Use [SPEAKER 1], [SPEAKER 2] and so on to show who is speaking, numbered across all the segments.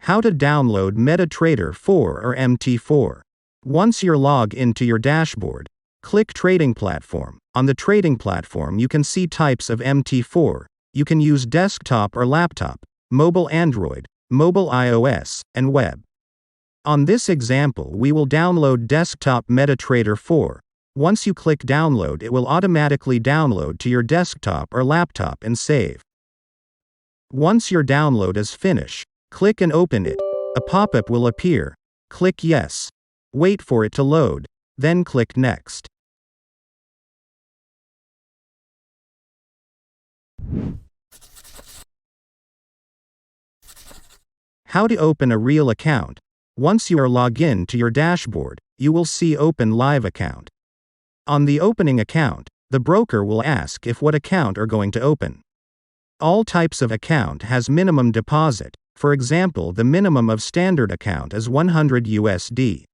[SPEAKER 1] How to download MetaTrader 4 or mt4. Once you're logged into your dashboard, click Trading Platform. On the trading platform you can see types of mt4. You can use desktop or laptop, mobile Android, mobile iOS, and web. On this example we will download desktop MetaTrader 4. Once you click download it will automatically download to your desktop or laptop and save. Once your download is finished, click and open it. A pop-up will appear. Click Yes. Wait for it to load, then click Next. How to open a real account. Once you are logged in to your dashboard, you will see Open Live Account. On the opening account, the broker will ask if what account are going to open. All types of account has minimum deposit. For example, the minimum of standard account is $100.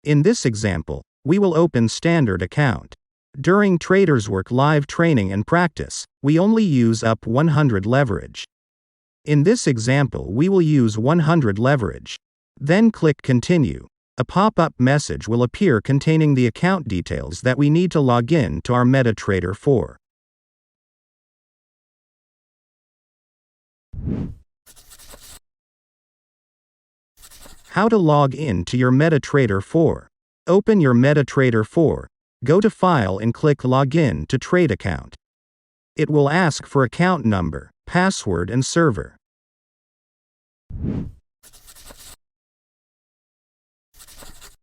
[SPEAKER 1] In this example, we will open standard account. During Traders Work live training and practice, we only use up 100 leverage. In this example, we will use 100 leverage. Then click Continue. A pop-up message will appear containing the account details that we need to log in to our MetaTrader 4. How to log in to your MetaTrader 4. Open your MetaTrader 4, go to File and click Login to Trade Account. It will ask for account number, password and server.